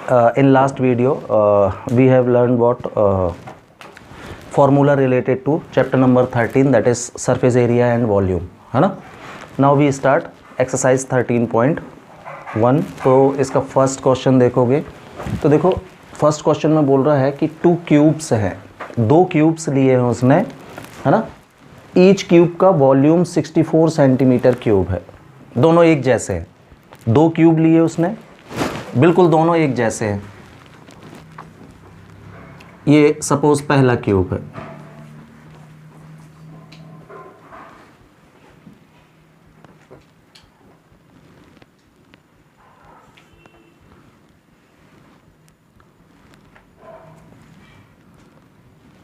In last video we have learned what formula related to chapter number 13, that is surface area and volume, है ना. Now we start exercise 13.1. तो इसका first question देखोगे तो देखो first question में बोल रहा है कि 2 क्यूब्स हैं, 2 क्यूब्स लिए हैं उसने, है ना. ईच क्यूब का वॉल्यूम 64 सेंटीमीटर क्यूब है. दोनों एक जैसे हैं, 2 क्यूब लिए उसने, बिल्कुल दोनों एक जैसे हैं. ये सपोज पहला क्यूब है,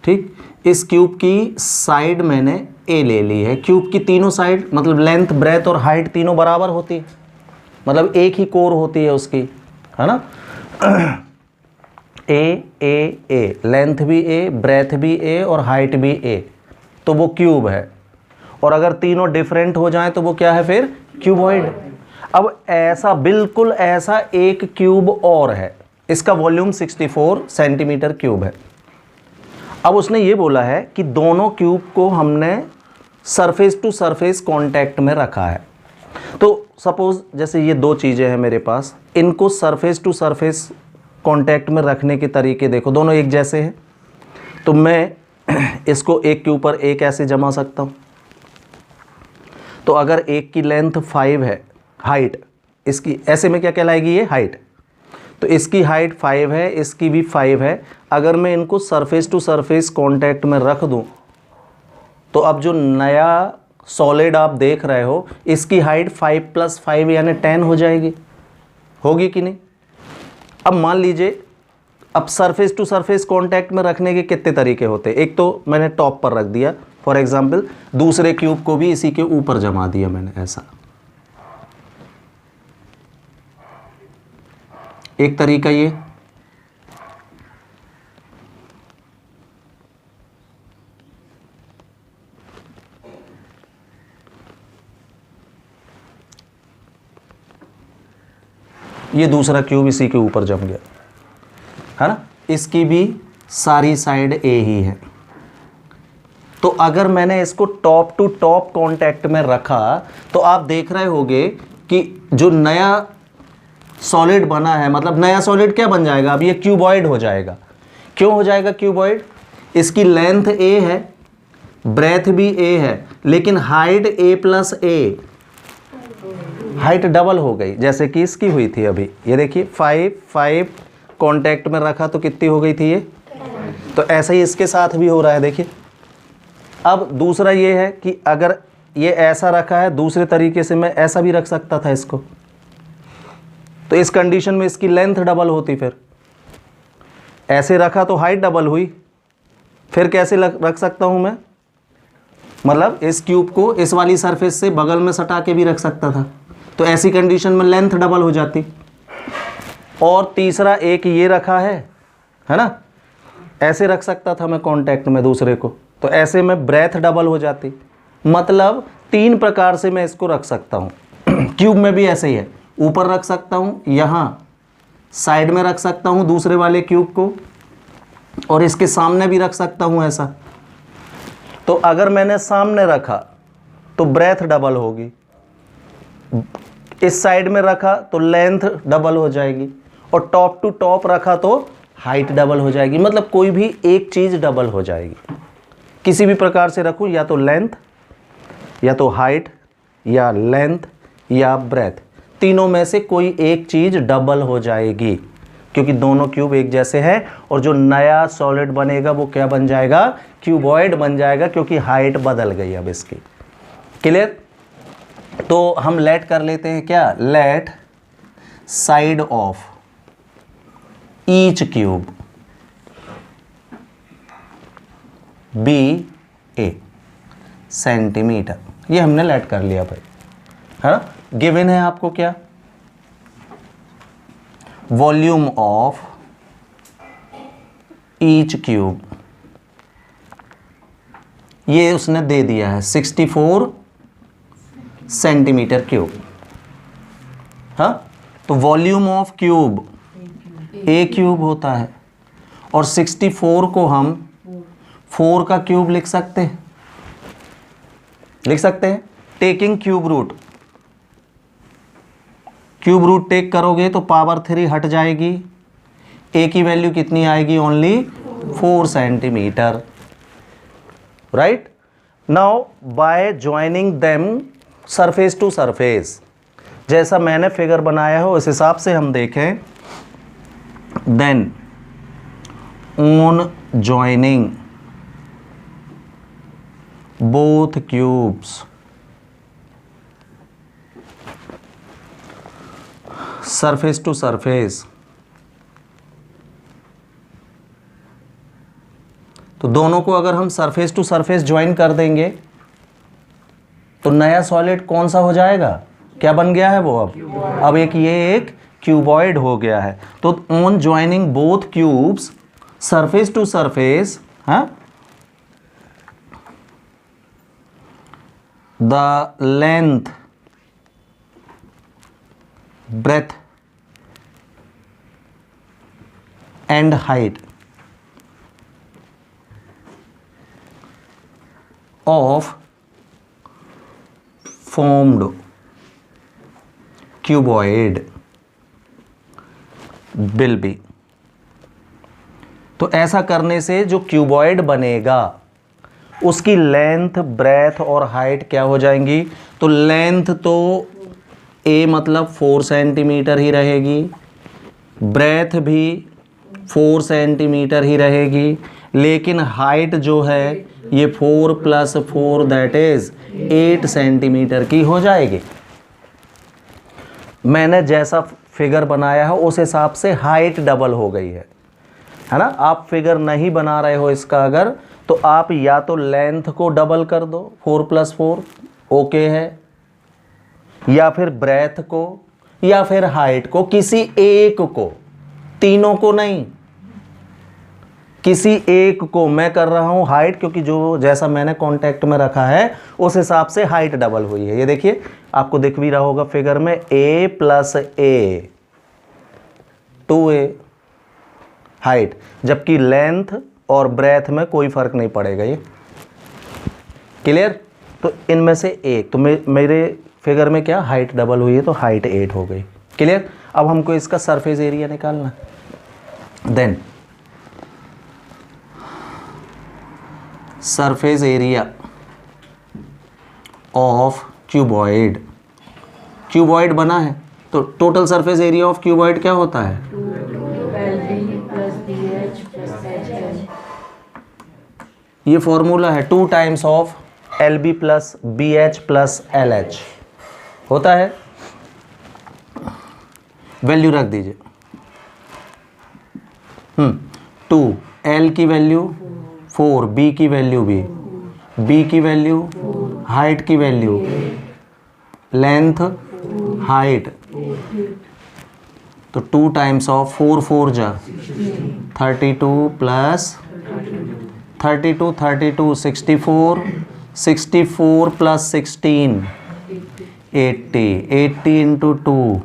ठीक. इस क्यूब की साइड मैंने ए ले ली है. क्यूब की तीनों साइड मतलब लेंथ, ब्रेथ और हाइट तीनों बराबर होती है, मतलब एक ही कोर होती है उसकी, है ना. ए, लेंथ भी ए, ब्रेथ भी ए और हाइट भी ए, तो वो क्यूब है. और अगर तीनों डिफरेंट हो जाएं तो वो क्या है फिर? क्यूबॉइड. अब ऐसा बिल्कुल ऐसा एक क्यूब और है, इसका वॉल्यूम 64 सेंटीमीटर क्यूब है. अब उसने ये बोला है कि दोनों क्यूब को हमने सरफेस टू सरफेस कांटेक्ट में रखा है. तो सपोज जैसे ये 2 चीज़ें हैं मेरे पास, इनको सरफेस टू सरफेस कांटेक्ट में रखने के तरीके देखो, दोनों एक जैसे हैं. तो मैं इसको एक के ऊपर एक ऐसे जमा सकता हूँ. तो अगर एक की लेंथ 5 है, हाइट इसकी ऐसे में क्या कहलाएगी? ये हाइट. तो इसकी हाइट 5 है, इसकी भी 5 है. अगर मैं इनको सरफेस टू सरफेस कांटेक्ट में रख दूं तो अब जो नया सॉलिड आप देख रहे हो इसकी हाइट 5 + 5 यानी 10 हो जाएगी. होगी कि नहीं? अब मान लीजिए, अब सरफेस टू सरफेस कांटेक्ट में रखने के कितने तरीके होते हैं. एक तो मैंने टॉप पर रख दिया फॉर एग्जांपल, दूसरे क्यूब को भी इसी के ऊपर जमा दिया मैंने ऐसा. एक तरीका ये दूसरा क्यूब इसी के ऊपर जम गया, है ना. इसकी भी सारी साइड ए ही है. तो अगर मैंने इसको टॉप टू टॉप कांटेक्ट में रखा तो आप देख रहे होगे कि जो नया सॉलिड बना है, मतलब नया सॉलिड क्या बन जाएगा? अब ये क्यूबॉइड हो जाएगा. क्यों हो जाएगा क्यूबॉइड? इसकी लेंथ ए है, ब्रेथ भी ए है, लेकिन height a + a, height double हो गई जैसे कि इसकी हुई थी अभी. ये देखिए 5 कांटेक्ट में रखा तो कितनी हो गई थी ये? तो ऐसा ही इसके साथ भी हो रहा है, देखिए. अब दूसरा ये है कि अगर ये ऐसा रखा है, दूसरे तरीके से मैं ऐसा भी रख सकता था इसको, तो इस कंडीशन में इसकी लेंथ डबल होती. फिर ऐसे रखा तो हाइट डबल हुई. फिर कैसे रख सकता हूं मैं? मतलब इस क्यूब को इस वाली सरफेस से बगल में सटा के भी रख सकता था, तो ऐसी कंडीशन में लेंथ डबल हो जाती. और तीसरा एक ये रखा है ना, ऐसे रख सकता था मैं कांटेक्ट में दूसरे को, तो ऐसे में ब्रेथ डबल हो जाती. मतलब 3 प्रकार से मैं इसको रख सकता हूँ. क्यूब में भी ऐसे ही है, ऊपर रख सकता हूँ, यहाँ साइड में रख सकता हूँ दूसरे वाले क्यूब को, और इसके सामने भी रख सकता हूँ ऐसा. तो अगर मैंने सामने रखा तो ब्रेथ डबल होगी, इस साइड में रखा तो लेंथ डबल हो जाएगी, और टॉप टू टॉप रखा तो हाइट डबल हो जाएगी. मतलब कोई भी एक चीज़ डबल हो जाएगी. किसी भी प्रकार से रखूँ, या तो लेंथ, या तो हाइट, या लेंथ, या ब्रेथ, तीनों में से कोई एक चीज़ डबल हो जाएगी, क्योंकि दोनों क्यूब एक जैसे हैं. और जो नया सॉलिड बनेगा वो क्या बन जाएगा? क्यूबॉइड बन जाएगा, क्योंकि हाइट बदल गई अब इसकी. क्लियर? तो हम लेट कर लेते हैं क्या? Let side of each cube be a centimetre. ये हमने लेट कर लिया भाई, है ना. गिवन है आपको क्या? वॉल्यूम ऑफ ईच क्यूब, ये उसने दे दिया है 64 सेंटीमीटर क्यूब. हाँ, तो volume of cube A cube होता है, और 64 को हम 4 का क्यूब लिख सकते हैं, taking cube root. Cube root take करोगे तो पावर 3 हट जाएगी, ए की वैल्यू कितनी आएगी, only 4 centimetre, right. Now by joining them surface to surface, जैसा मैंने फिगर बनाया हो उस हिसाब से हम देखें, then on joining both cubes surface to surface, तो दोनों को अगर हम सरफेस टू सरफेस ज्वाइन कर देंगे तो नया सॉलिड कौन सा हो जाएगा, क्या बन गया है वो, अब ये एक क्यूबॉइड हो गया है। तो on joining both cubes surface to surface, the length breadth and height of formed cuboid will be, तो ऐसा करने से जो क्यूबॉइड बनेगा उसकी लेंथ, ब्रेथ और हाइट क्या हो जाएंगी, तो लेंथ तो ए मतलब 4 सेंटीमीटर ही रहेगी, ब्रेथ भी 4 सेंटीमीटर ही रहेगी, लेकिन हाइट जो है ये 4 + 4 दैट इज 8 सेंटीमीटर की हो जाएगी। मैंने जैसा फिगर बनाया है उस हिसाब से हाइट डबल हो गई है ना। आप फिगर नहीं बना रहे हो इसका अगर, तो आप या तो लेंथ को डबल कर दो 4 + 4 ओके है, या फिर ब्रेथ को, या फिर हाइट को, किसी एक को, तीनों को नहीं, किसी एक को। मैं कर रहा हूं हाइट क्योंकि जो जैसा मैंने कांटेक्ट में रखा है उस हिसाब से हाइट डबल हुई है। ये देखिए आपको दिख भी रहा होगा फिगर में, a + a 2a हाइट, जबकि लेंथ और ब्रेथ में कोई फर्क नहीं पड़ेगा। ये क्लियर। तो इनमें से एक, तो मेरे फिगर में क्या हाइट डबल हुई है तो हाइट 8 हो गई। क्लियर। अब हमको इसका सरफेस एरिया निकालना। Then surface area of cuboid, cuboid बना है तो total surface area of cuboid क्या होता है, ये फॉर्मूला है 2 times of LB + BH + LH होता है। वैल्यू रख दीजिए 2, L की वैल्यू 4, B की वैल्यू भी, B की वैल्यू, हाइट की वैल्यू, लेंथ, हाइट, तो 2 टाइम्स ऑफ 4 4 जा 32 + 32 32 64 64 + 16 80 80 × 2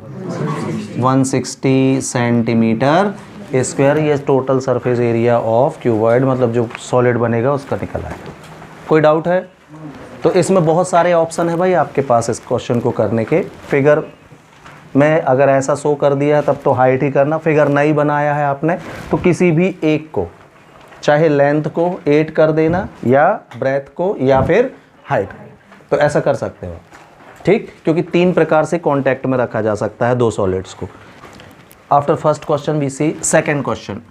160 सेंटीमीटर स्क्वायर। ये total surface area of cuboid, मतलब जो सॉलिड बनेगा उसका निकला है। कोई डाउट है? तो इसमें बहुत सारे ऑप्शन है भाई आपके पास इस क्वेश्चन को करने के। फिगर में अगर ऐसा शो कर दिया तब तो हाइट ही करना, फिगर नहीं बनाया है आपने तो किसी भी एक को, चाहे लेंथ को 8 कर देना या ब्रेथ को या फिर हाइट, तो ऐसा कर सकते हो। ठीक, क्योंकि 3 प्रकार से कांटेक्ट में रखा जा सकता है 2 सॉलिड्स को। After first question we see second question.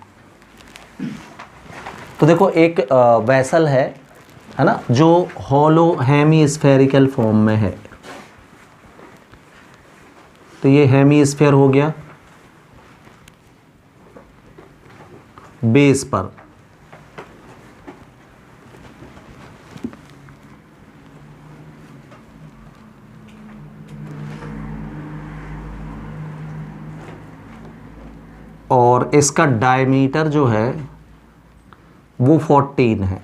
तो देखो एक वेसल है ना, जो हॉलो हेमीस्फेरिकल फॉर्म में है। तो ये हेमीस्फेयर हो गया बेस पर, और इसका डायमीटर जो है वो 14 है।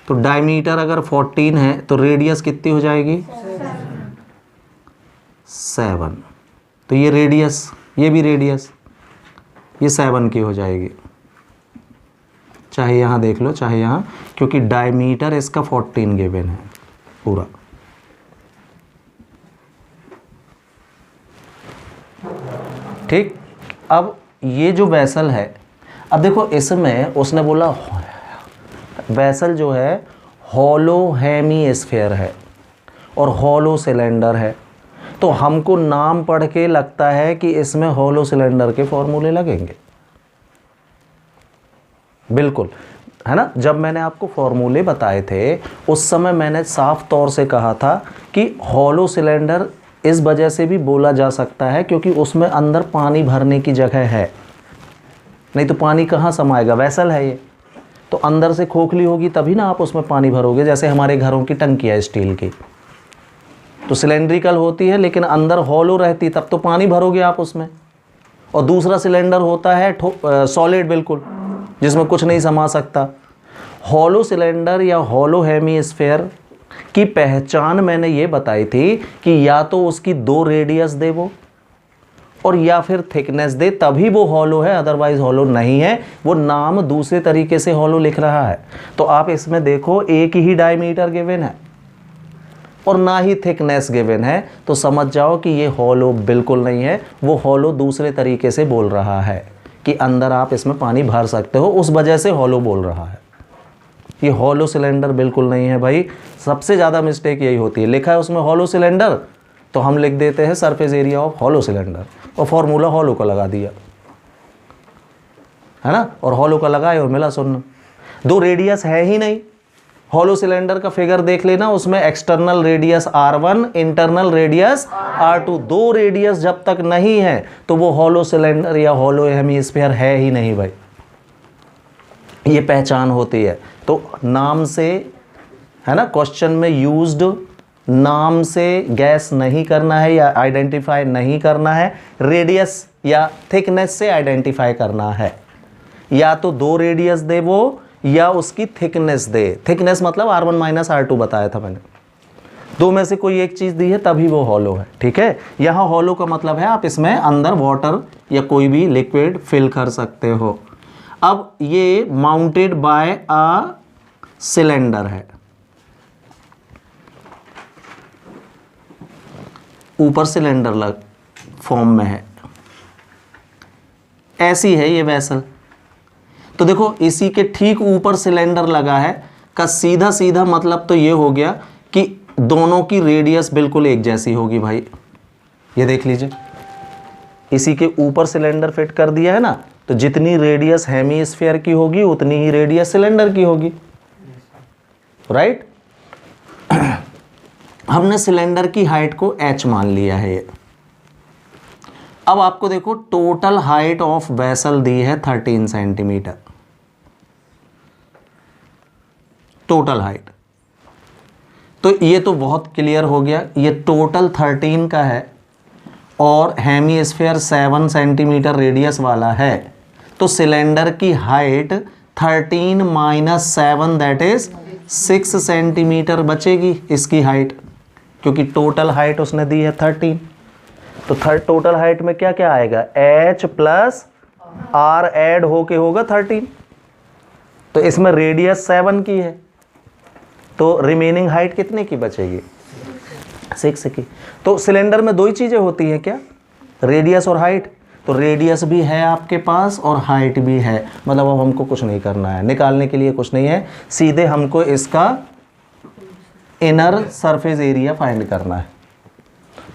तो डायमीटर अगर 14 है तो रेडियस कितनी हो जाएगी, 7, तो ये रेडियस, ये भी रेडियस, ये 7 की हो जाएगी, चाहे यहाँ देख लो चाहे यहाँ, क्योंकि डायमीटर इसका 14 गिवन है पूरा। ठीक, अब ये जो वेसल है, अब देखो इसमें उसने बोला वेसल जो है हॉलो हेमीस्फीयर है और हॉलो सिलेंडर है, तो हमको नाम पढ़ के लगता है कि इसमें हॉलो सिलेंडर के फॉर्मूले लगेंगे, बिल्कुल, है ना। जब मैंने आपको फॉर्मूले बताए थे उस समय मैंने साफ तौर से कहा था कि हॉलो सिलेंडर इस वजह से भी बोला जा सकता है क्योंकि उसमें अंदर पानी भरने की जगह है, नहीं तो पानी कहाँ समाएगा, वेसल है ये, तो अंदर से खोखली होगी तभी ना आप उसमें पानी भरोगे। जैसे हमारे घरों की टंकियाँ स्टील की, तो सिलेंड्रिकल होती है लेकिन अंदर हॉलो रहती, तब तो पानी भरोगे आप उसमें। और दूसरा सिलेंडर होता है सॉलिड बिल्कुल, जिसमें कुछ नहीं समा सकता। हॉलो सिलेंडर या हॉलो हेमीस्फीयर की पहचान मैंने ये बताई थी कि या तो उसकी 2 रेडियस दे वो, और या फिर थिकनेस दे, तभी वो हॉलो है, अदरवाइज हॉलो नहीं है। वो नाम दूसरे तरीके से हॉलो लिख रहा है। तो आप इसमें देखो एक ही डायमीटर गिवन है और ना ही थिकनेस गिवन है, तो समझ जाओ कि ये हॉलो बिल्कुल नहीं है, वो हॉलो दूसरे तरीके से बोल रहा है कि अंदर आप इसमें पानी भर सकते हो, उस वजह से हॉलो बोल रहा है। ये हॉलो सिलेंडर बिल्कुल नहीं है भाई, सबसे ज़्यादा मिस्टेक यही होती है। लिखा है उसमें हॉलो सिलेंडर, तो हम लिख देते हैं surface area of hollow cylinder और फॉर्मूला हॉलो का लगा दिया, है ना, और हॉलो का लगाए और मिला 0। 2 रेडियस है ही नहीं। हॉलो सिलेंडर का फिगर देख लेना, उसमें external radius R1, internal radius R2, 2 radius जब तक नहीं है तो वो हॉलो सिलेंडर या हॉलो हेमीस्फीयर है ही नहीं भाई, ये पहचान होती है। तो नाम से, है ना, क्वेश्चन में यूज्ड नाम से गैस नहीं करना है या आइडेंटिफाई नहीं करना है, रेडियस या थिकनेस से आइडेंटिफाई करना है। या तो 2 रेडियस दे वो, या उसकी थिकनेस दे। थिकनेस मतलब R1 माइनस R2 बताया था मैंने, 2 में से कोई एक चीज़ दी है तभी वो हॉलो है। ठीक है, यहाँ हॉलो का मतलब है आप इसमें अंदर वाटर या कोई भी लिक्विड फिल कर सकते हो। अब ये माउंटेड बाय अ सिलेंडर है, ऊपर सिलेंडर लग फॉर्म में है, ऐसी है ये वेसल। तो देखो इसी के ठीक ऊपर सिलेंडर लगा है का सीधा सीधा मतलब तो ये हो गया कि दोनों की रेडियस बिल्कुल एक जैसी होगी भाई। ये देख लीजिए, इसी के ऊपर सिलेंडर फिट कर दिया है ना, तो जितनी रेडियस हेमीस्फीयर की होगी उतनी ही रेडियस सिलेंडर की होगी, राइट। हमने सिलेंडर की हाइट को h मान लिया है ये। अब आपको देखो टोटल हाइट ऑफ वेसल दी है 13 सेंटीमीटर, टोटल हाइट। तो ये तो बहुत क्लियर हो गया, ये टोटल 13 का है और हेमीस्फीयर 7 सेंटीमीटर रेडियस वाला है, तो सिलेंडर की height 13 minus 7 that is 6 centimetre बचेगी इसकी हाइट, क्योंकि टोटल हाइट उसने दी है 13। तो टोटल हाइट में क्या क्या आएगा, h प्लस r ऐड होके होगा 13, तो इसमें रेडियस 7 की है, तो रिमेनिंग हाइट कितने की बचेगी, 6 की। तो सिलेंडर में 2 ही चीज़ें होती हैं क्या, रेडियस और हाइट। तो रेडियस भी है आपके पास और हाइट भी है, मतलब अब हमको कुछ नहीं करना है, निकालने के लिए कुछ नहीं है, सीधे हमको इसका इनर सरफेस एरिया फाइंड करना है।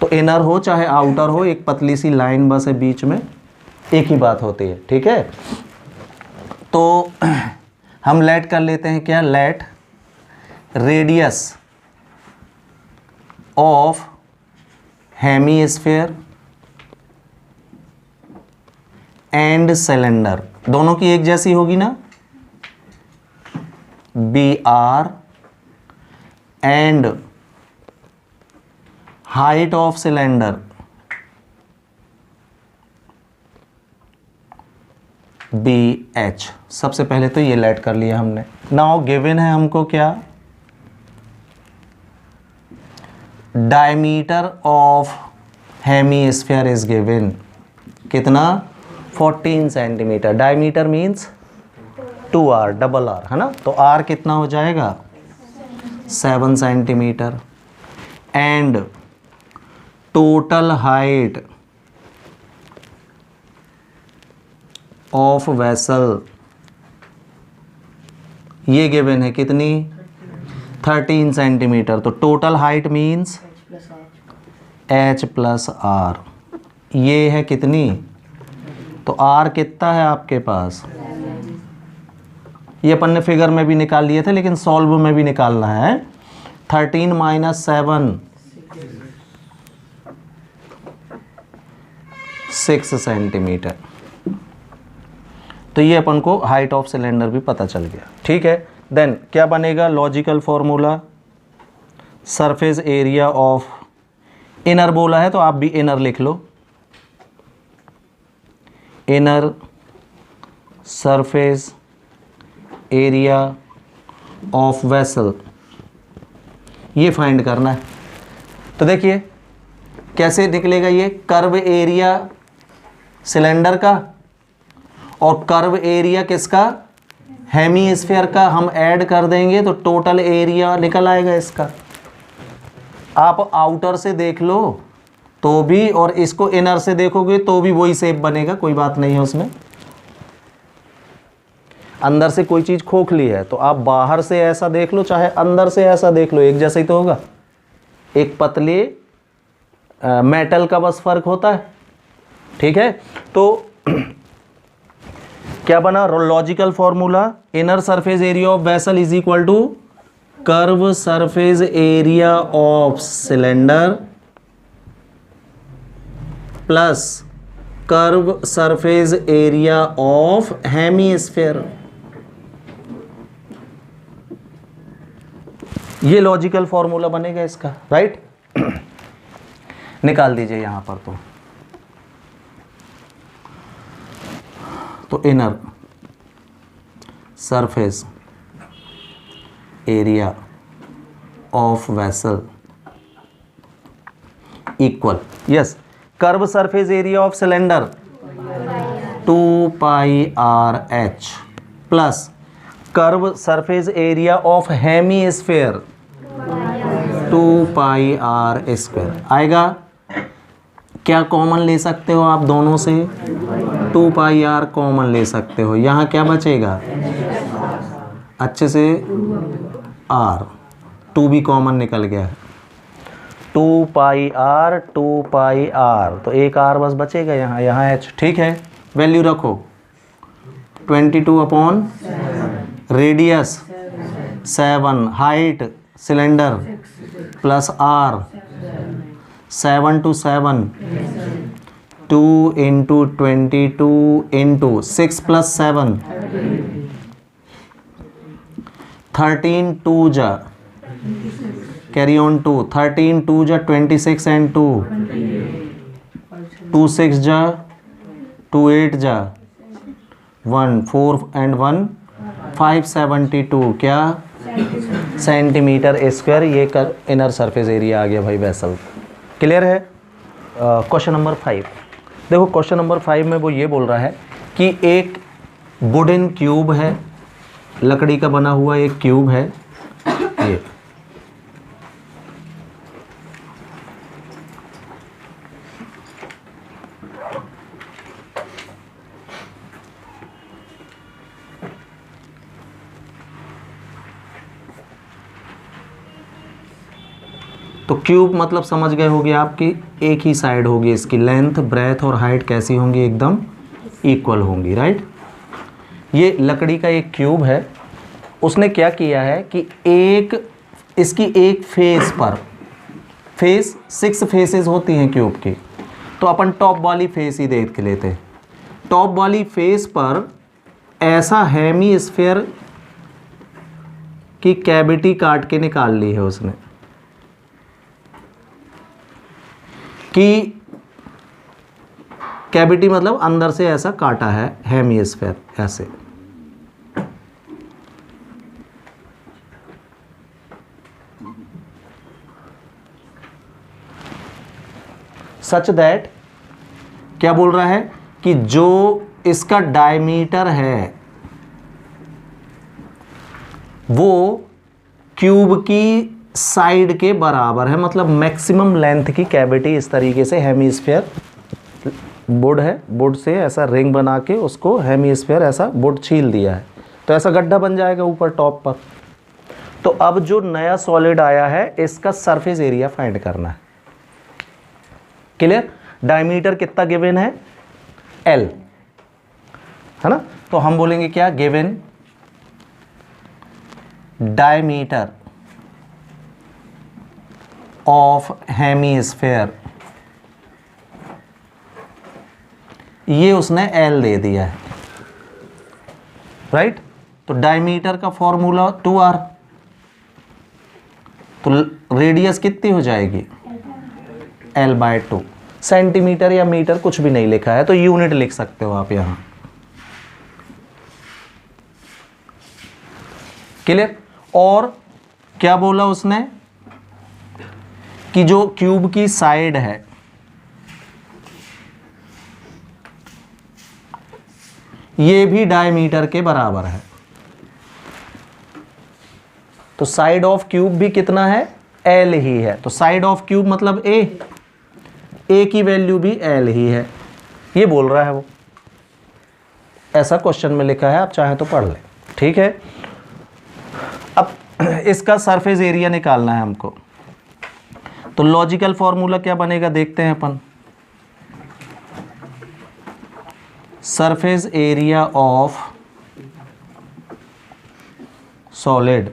तो इनर हो चाहे आउटर हो, एक पतली सी लाइन बस है बीच में, एक ही बात होती है। ठीक है, तो हम लेट कर लेते हैं क्या, let radius of hemisphere and cylinder, दोनों की एक जैसी होगी ना, BR and height of cylinder BH। सबसे पहले तो ये लेट कर लिया हमने। नाउ गिवन है हमको क्या, diameter of hemisphere is given कितना 14 centimetre, diameter means 2r, double r है ना, तो r कितना हो जाएगा 7 centimetre and total height of vessel ये गिवन है कितनी 13 सेंटीमीटर, तो total height means h plus r, ये है कितनी, तो r कितना है आपके पास, ये अपन ने फिगर में भी निकाल लिए थे लेकिन सॉल्व में भी निकालना है, 13 माइनस 7 6 सेंटीमीटर, तो ये अपन को हाइट ऑफ सिलेंडर भी पता चल गया। ठीक है, देन क्या बनेगा logical formula, surface area of, inner बोला है तो आप भी इनर लिख लो, inner surface area of vessel, ये फाइंड करना है। तो देखिए कैसे निकलेगा, ये कर्व एरिया सिलेंडर का और कर्व एरिया किसका, हेमीस्फीयर का, हम ऐड कर देंगे तो टोटल एरिया निकल आएगा इसका। आप आउटर से देख लो तो भी और इसको इनर से देखोगे तो भी वही शेप बनेगा, कोई बात नहीं है उसमें। अंदर से कोई चीज़ खोखली है तो आप बाहर से ऐसा देख लो चाहे अंदर से ऐसा देख लो, एक जैसा ही तो होगा। एक पतले मेटल का बस फर्क होता है। ठीक है, तो क्या बना logical formula, inner surface area of vessel is equal to curve surface area of cylinder plus curve surface area of hemisphere. ये लॉजिकल फॉर्मूला बनेगा इसका, राइट। निकाल दीजिए यहां पर तो inner surface area of vessel equal, yes, curve surface area of cylinder 2 pi r h plus curve surface area of hemisphere 2 pi r square आएगा। क्या कॉमन ले सकते हो आप दोनों से, 2 पाई आर कॉमन ले सकते हो, यहाँ क्या बचेगा अच्छे से आर, 2 भी कॉमन निकल गया, 2 पाई आर 2 पाई आर, तो एक आर बस बचेगा यहाँ, यहाँ एच। ठीक है, वैल्यू रखो 22 upon radius 7, height cylinder plus r 7 to 7 2 into 22 into 6 plus 7 13 2 जा कैरी ऑन 2 13 2 जा 26 and 2 2 6 जा 2 8 जा 1 4 and 1 572 क्या सेंटीमीटर स्क्वायर, ये कर इनर सरफेस एरिया आ गया भाई वेसल। क्लियर है। क्वेश्चन नंबर 5 देखो, क्वेश्चन नंबर 5 में वो ये बोल रहा है कि एक वुडन क्यूब है, लकड़ी का बना हुआ एक क्यूब है ये, तो क्यूब मतलब समझ गए होगे आपकी, एक ही साइड होगी इसकी, लेंथ ब्रेथ और हाइट कैसी होंगी, एकदम इक्वल होंगी, राइट। ये लकड़ी का एक क्यूब है, उसने क्या किया है कि इसकी एक फेस पर, फेस 6 फेसेस होती हैं क्यूब की, तो अपन टॉप वाली फेस ही देख लेते हैं। टॉप वाली फेस पर ऐसा हेमीस्फीयर की कैविटी काट के निकाल ली है उसने, कि कैविटी मतलब अंदर से ऐसा काटा है हेमीस्फीयर ऐसे। सच दैट क्या बोल रहा है कि जो इसका डायमीटर है वो क्यूब की साइड के बराबर है, मतलब मैक्सिमम लेंथ की कैविटी इस तरीके से हेमीस्फीयर वुड है, वुड से ऐसा रिंग बना के उसको हेमीस्फीयर ऐसा वुड छील दिया है, तो ऐसा गड्ढा बन जाएगा ऊपर टॉप पर। तो अब जो नया सॉलिड आया है इसका सरफेस एरिया फाइंड करना है। क्लियर? डायमीटर कितना गिवन है? L, है ना? तो हम बोलेंगे क्या? गिवन डायमीटर ऑफ हेमीस्फीयर, ये उसने L दे दिया है, राइट? तो डायमीटर का फॉर्मूला 2r, तो रेडियस कितनी हो जाएगी? L/2। सेंटीमीटर या मीटर कुछ भी नहीं लिखा है तो यूनिट लिख सकते हो आप यहां। क्लियर? और क्या बोला उसने कि जो क्यूब की साइड है ये भी डायमीटर के बराबर है, तो साइड ऑफ क्यूब भी कितना है? L ही है। तो साइड ऑफ क्यूब मतलब A की वैल्यू भी L ही है, ये बोल रहा है वो, ऐसा क्वेश्चन में लिखा है, आप चाहे तो पढ़ लें। ठीक है, अब इसका सरफेस एरिया निकालना है हमको, तो लॉजिकल फॉर्मूला क्या बनेगा देखते हैं अपन। सरफेस एरिया ऑफ सॉलिड,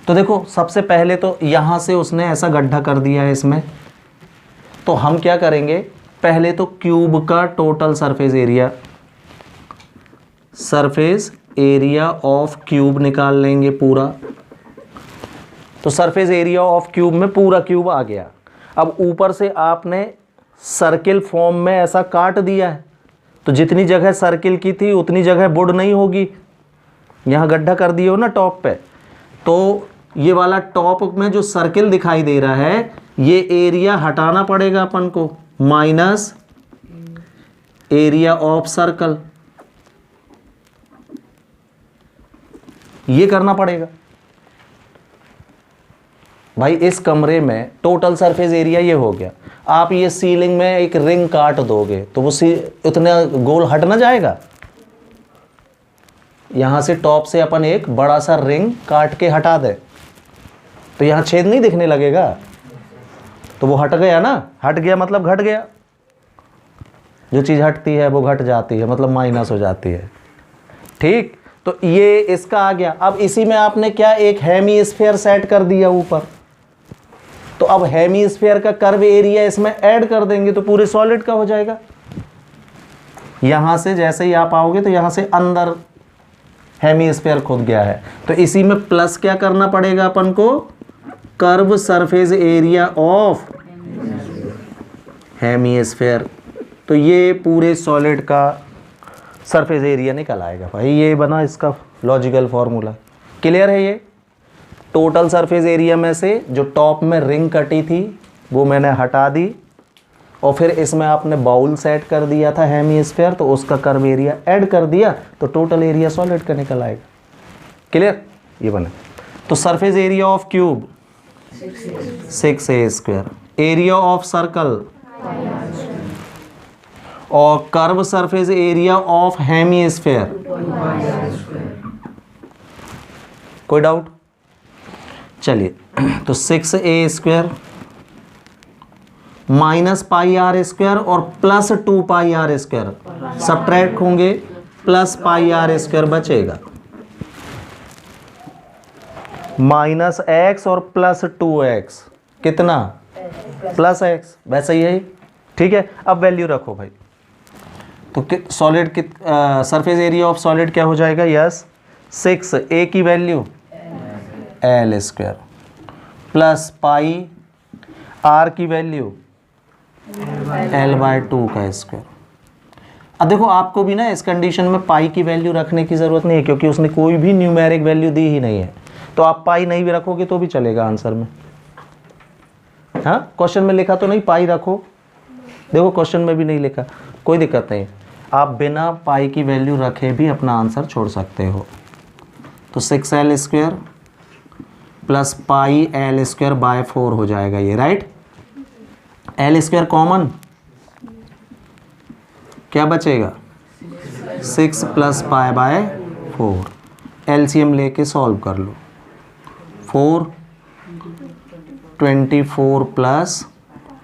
तो देखो सबसे पहले तो यहां से उसने ऐसा गड्ढा कर दिया है इसमें, तो हम क्या करेंगे, पहले तो क्यूब का total surface area of cube निकाल लेंगे पूरा। तो सरफेस एरिया ऑफ क्यूब में पूरा क्यूब आ गया। अब ऊपर से आपने सर्किल फॉर्म में ऐसा काट दिया है, तो जितनी जगह सर्किल की थी उतनी जगह वुड नहीं होगी, यहाँ गड्ढा कर दिए हो ना टॉप पे, तो ये वाला टॉप में जो सर्किल दिखाई दे रहा है ये एरिया हटाना पड़ेगा अपन को, माइनस एरिया ऑफ सर्कल, ये करना पड़ेगा भाई। इस कमरे में टोटल सरफेस एरिया ये हो गया। आप ये सीलिंग में एक रिंग काट दोगे तो वो उतना गोल हट ना जाएगा, यहां से टॉप से अपन एक बड़ा सा रिंग काट के हटा दे तो यहां छेद नहीं दिखने लगेगा, तो वो हट गया ना, हट गया मतलब घट गया, जो चीज हटती है वो घट जाती है, मतलब माइनस हो जाती है। ठीक, तो ये इसका आ गया। अब इसी में आपने क्या एक हेमीस्फीयर सेट कर दिया ऊपर, तो अब हेमीस्फीयर का कर्व एरिया इसमें ऐड कर देंगे तो पूरे सॉलिड का हो जाएगा। यहां से जैसे ही आप आओगे तो यहां से अंदर हेमीस्फीयर खुद गया है, तो इसी में प्लस क्या करना पड़ेगा अपन को, curve surface area of hemisphere, तो ये पूरे सॉलिड का सरफेस एरिया निकल आएगा भाई। ये बना इसका लॉजिकल फॉर्मूला। क्लियर है? ये टोटल सरफेस एरिया में से जो टॉप में रिंग कटी थी वो मैंने हटा दी, और फिर इसमें आपने बाउल सेट कर दिया था हेमीस्फीयर, तो उसका कर्व एरिया ऐड कर दिया तो टोटल एरिया सॉलिड का निकल आएगा। क्लियर? ये बने। तो surface area of cube 6a², area of circle और curve surface area of hemisphere. कोई डाउट? चलिए, तो 6a² माइनस πr² और प्लस 2πr², सब्ट्रैक्ट होंगे, प्लस πr² बचेगा, माइनस x और प्लस 2x, कितना? प्लस x, वैसा ही है। ठीक है, अब वैल्यू रखो भाई, तो सॉलिड की सरफेस एरिया ऑफ सॉलिड क्या हो जाएगा? यस, 6a की value L² plus pi r की वैल्यू L/2 का स्क्वायर। अब देखो आपको भी ना इस कंडीशन में पाई की वैल्यू रखने की ज़रूरत नहीं है, क्योंकि उसने कोई भी न्यूमेरिक वैल्यू दी ही नहीं है, तो आप पाई नहीं भी रखोगे तो भी चलेगा आंसर में। हाँ, क्वेश्चन में लिखा तो नहीं पाई रखो, देखो क्वेश्चन में भी नहीं लिखा, कोई दिक्कत नहीं, आप बिना पाई की वैल्यू रखे भी अपना आंसर छोड़ सकते हो। तो 6l² plus pi l² bye 4 हो जाएगा ये, राइट। l² कॉमन, क्या बचेगा 6 प्लस पाई बाय 4, एलसीएम लेके सॉल्व कर लो। 4 24 प्लस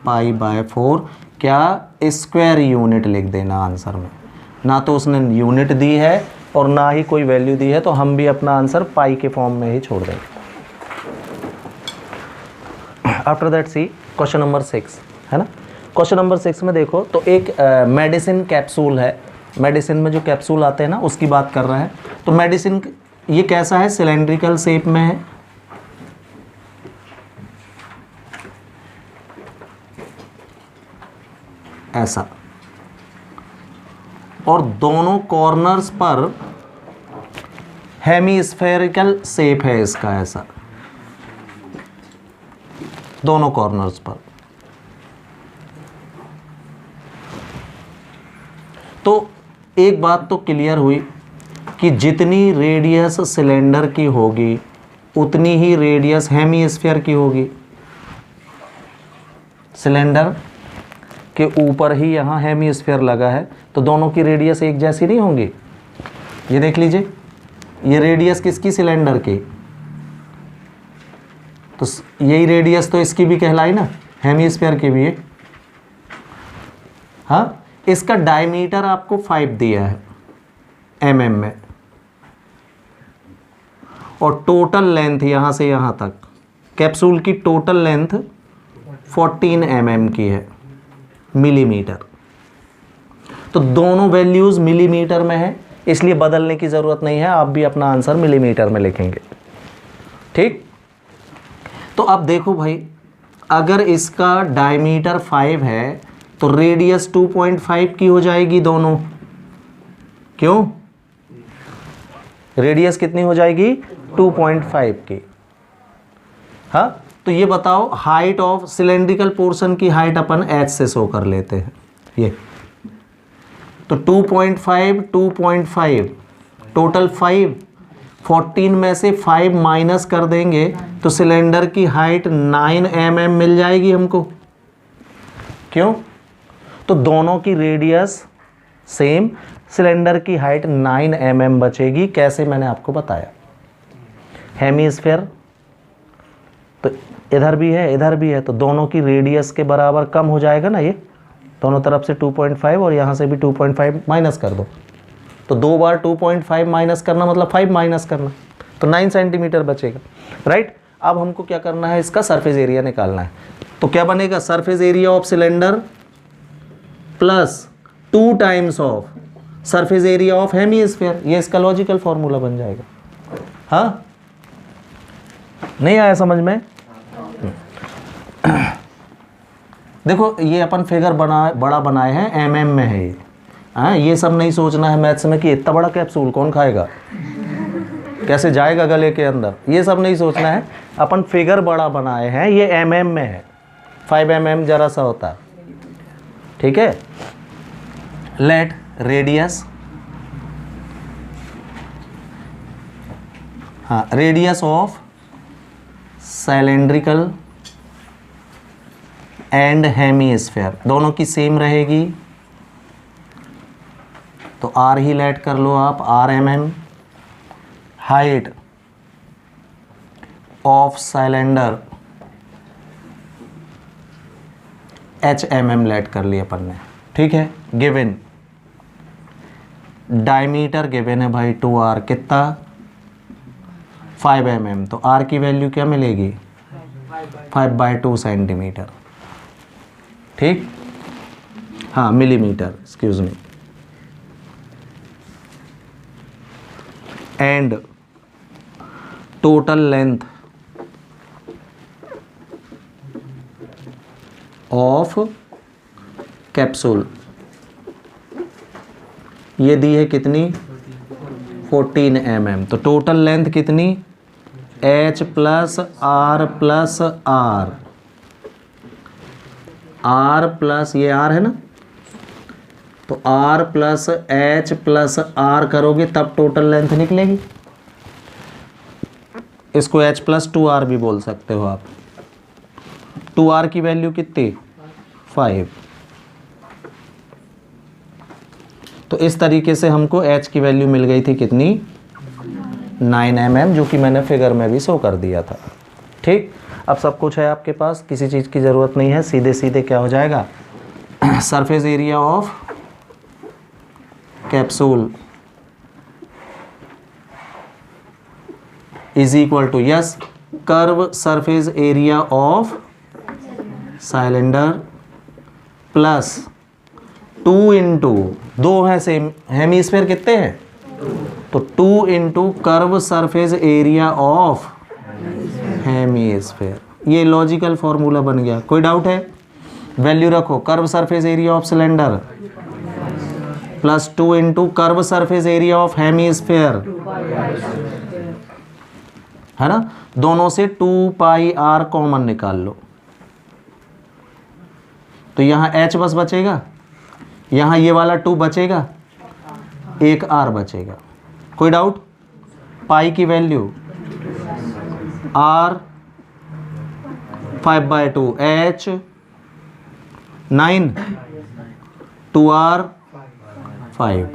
पाई बाय 4, क्या स्क्वायर यूनिट लिख देना आंसर में, ना तो उसने यूनिट दी है और ना ही कोई वैल्यू दी है, तो हम भी अपना आंसर पाई के फॉर्म में ही छोड़ देंगे। After that see question number 6 है ना। क्वेश्चन नंबर 6 में देखो तो एक मेडिसिन कैप्सूल है, मेडिसिन में जो कैप्सूल आते हैं ना उसकी बात कर रहा है। तो मेडिसिन ये कैसा है, सिलेंड्रिकल शेप में है, ऐसा, और दोनों कॉर्नर्स पर हेमीस्फेरिकल शेप है इसका, ऐसा दोनों कॉर्नर्स पर। तो एक बात तो क्लियर हुई कि जितनी रेडियस सिलेंडर की होगी उतनी ही रेडियस हेमीस्फीयर की होगी। सिलेंडर के ऊपर ही यहाँ हेमीस्फीयर लगा है, तो दोनों की रेडियस एक जैसी नहीं होंगी। ये देख लीजिए, ये रेडियस किसकी, सिलेंडर की, तो यही रेडियस तो इसकी भी कहलाई ना, हेमीस्फीयर की भी है। हाँ, इसका डायमीटर आपको 5 दिया है mm में, और टोटल लेंथ यहाँ से यहाँ तक, कैप्सूल की टोटल लेंथ 14 mm की है, मिलीमीटर। तो दोनों वैल्यूज़ मिलीमीटर में है, इसलिए बदलने की ज़रूरत नहीं है, आप भी अपना आंसर मिलीमीटर में लिखेंगे। ठीक, तो अब देखो भाई, अगर इसका डायमीटर 5 है तो रेडियस 2.5 की हो जाएगी दोनों। क्यों, रेडियस कितनी हो जाएगी, 2.5 की। हाँ, तो ये बताओ हाइट ऑफ सिलेंड्रिकल पोर्शन की हाइट अपन h से शो कर लेते हैं। ये तो 2.5 2.5 टोटल 5, 14 में से 5 माइनस कर देंगे तो सिलेंडर की हाइट 9 mm मिल जाएगी हमको। क्यों, तो दोनों की रेडियस सेम, सिलेंडर की हाइट 9 mm बचेगी। कैसे, मैंने आपको बताया, हेमीस्फीयर तो इधर भी है इधर भी है, तो दोनों की रेडियस के बराबर कम हो जाएगा ना, ये दोनों तरफ से 2.5 और यहाँ से भी 2.5 माइनस कर दो, तो 2 बार 2.5 माइनस करना मतलब 5 माइनस करना, तो 9 सेंटीमीटर बचेगा, राइट। अब हमको क्या करना है, इसका सरफेस एरिया निकालना है। तो क्या बनेगा, surface area of cylinder plus 2 times of surface area of hemisphere, ये इसका लॉजिकल फॉर्मूला बन जाएगा। हाँ, नहीं आया समझ में। देखो ये अपन फिगर बड़ा बनाए हैं, mm में है ये। हाँ, ये सब नहीं सोचना है मैथ्स में कि इतना बड़ा कैप्सूल कौन खाएगा, कैसे जाएगा गले के अंदर, ये सब नहीं सोचना है। अपन फिगर बड़ा बनाए हैं, ये mm में है, 5 mm जरा सा होता है, ठीक है। लेट रेडियस, हाँ, radius of cylindrical and hemisphere दोनों की सेम रहेगी, तो r ही लेट कर लो आप, RMM। Height of cylinder HMM let कर लिया अपन ने, ठीक है। गिवन डायमीटर गिवन है भाई 2r, कितना 5 mm, तो r की वैल्यू क्या मिलेगी 5/2 सेंटीमीटर, ठीक। हाँ, millimetre, excuse me. And total length of capsule, ये दी है कितनी 14 mm, तो टोटल लेंथ कितनी H + R + R r plus ये आर है ना, तो r plus h plus r करोगे तब टोटल लेंथ निकलेगी। इसको एच प्लस 2r भी बोल सकते हो आप। 2r की वैल्यू कितनी 5। तो इस तरीके से हमको h की वैल्यू मिल गई थी कितनी 9 mm, जो कि मैंने फिगर में भी शो कर दिया था। ठीक, अब सब कुछ है आपके पास, किसी चीज़ की ज़रूरत नहीं है, सीधे सीधे क्या हो जाएगा surface area of capsule is equal to yes curve surface area of cylinder plus 2 into 2 है सेम हेमीस्फेयर कितने हैं, तो 2 into curve surface area of hemisphere. ये लॉजिकल फॉर्मूला बन गया। कोई डाउट है? वैल्यू रखो, curve surface area of cylinder plus 2 into curve surface area of hemisphere, है ना। दोनों से 2 पाई आर कॉमन निकाल लो, तो यहां h बस बचेगा, यहां ये वाला 2 बचेगा, एक r बचेगा। कोई डाउट? पाई की वैल्यू r 5/2 h 9 2r 5,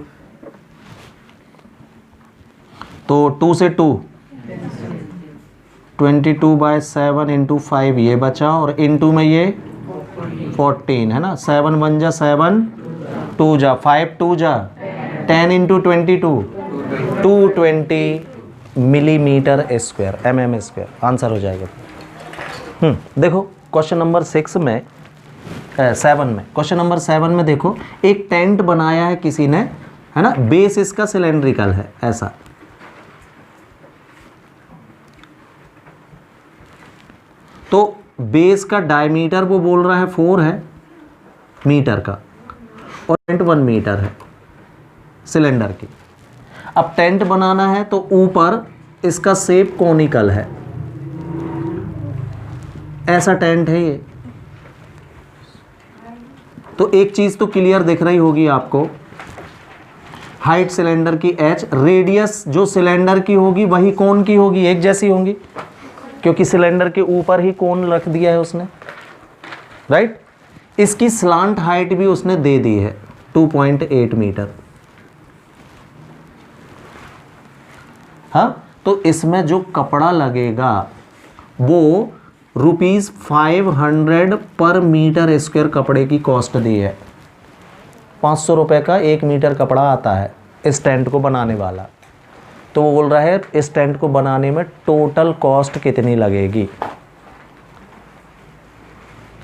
तो 2 से 2 22/7 इंटू 5 ये बचा, और इंटू में ये 14 है ना। 7 1 जा 7, 2 जा 5, 2 जा 10 into 22 220 millimetre square mm square answer हो जाएगा। देखो क्वेश्चन नंबर 7 में क्वेश्चन नंबर 7 में देखो, एक टेंट बनाया है किसी ने, है ना। बेस इसका सिलेंड्रिकल है ऐसा, तो बेस का डायमीटर वो बोल रहा है 4 है मीटर का, और टेंट 1 मीटर है सिलेंडर की। अब टेंट बनाना है तो ऊपर इसका शेप कोनिकल है, ऐसा टेंट है ये। तो एक चीज तो क्लियर दिख रही होगी आपको, हाइट सिलेंडर की h, रेडियस जो सिलेंडर की होगी वही कोन की होगी, एक जैसी होंगी, क्योंकि सिलेंडर के ऊपर ही कोन रख दिया है उसने, राइट। इसकी स्लांट हाइट भी उसने दे दी है 2.8 मीटर। हाँ, तो इसमें जो कपड़ा लगेगा वो ₹500 पर मीटर स्क्वायर कपड़े की कॉस्ट दी है। 500 रुपये का 1 मीटर कपड़ा आता है इस टेंट को बनाने वाला। तो वो बोल रहा है इस टेंट को बनाने में टोटल कॉस्ट कितनी लगेगी।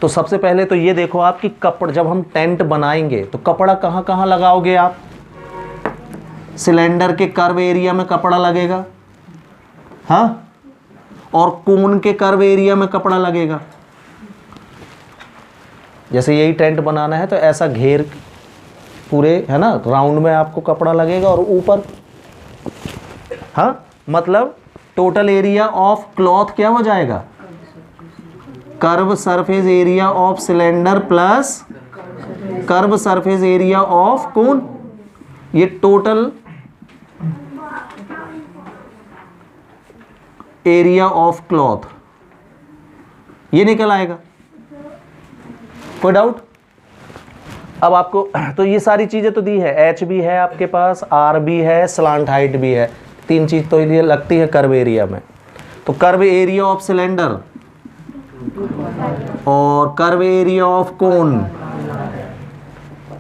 तो सबसे पहले तो ये देखो आप कि कपड़ा, जब हम टेंट बनाएंगे तो कपड़ा कहाँ कहाँ लगाओगे आप। सिलेंडर के कर्व एरिया में कपड़ा लगेगा, हाँ, और कोन के कर्व एरिया में कपड़ा लगेगा। जैसे यही टेंट बनाना है तो ऐसा घेर पूरे, है ना, राउंड में आपको कपड़ा लगेगा, और ऊपर, हाँ, मतलब टोटल एरिया ऑफ क्लॉथ क्या हो जाएगा, curve surface area of cylinder plus curve surface area of cone, ये टोटल एरिया ऑफ क्लॉथ ये निकल आएगा। कोई डाउट? अब आपको तो ये सारी चीजें तो दी है, एच भी है आपके पास, आर भी है, स्लांट हाइट भी है, 3 चीज तो ये लगती है कर्व एरिया में। तो कर्व एरिया ऑफ सिलेंडर और कर्व एरिया ऑफ कोन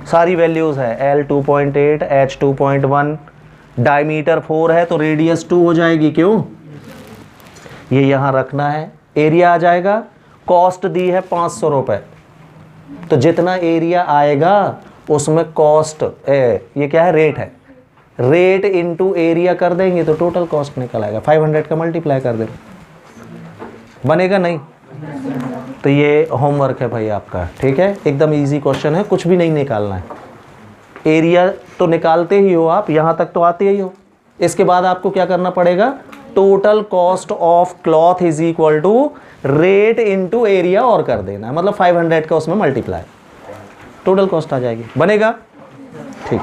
सारी वैल्यूज है, L 2.8, H 2.1, डायमीटर 4 है तो रेडियस 2 हो जाएगी। क्यों? ये यहाँ रखना है, एरिया आ जाएगा, कॉस्ट दी है 500 रुपये, तो जितना एरिया आएगा उसमें कॉस्ट ये क्या है, रेट है, रेट इनटू एरिया कर देंगे तो टोटल कॉस्ट निकल आएगा। 500 का मल्टीप्लाई कर देंगे, बनेगा नहीं? तो ये होमवर्क है भाई आपका, ठीक है, एकदम इजी क्वेश्चन है, कुछ भी नहीं निकालना है। एरिया तो निकालते ही हो आप, यहाँ तक तो आते ही हो। इसके बाद आपको क्या करना पड़ेगा, total cost of cloth is equal to rate into area और कर देना है, मतलब 500 का उसमें मल्टीप्लाई, टोटल कॉस्ट आ जाएगी, बनेगा? ठीक।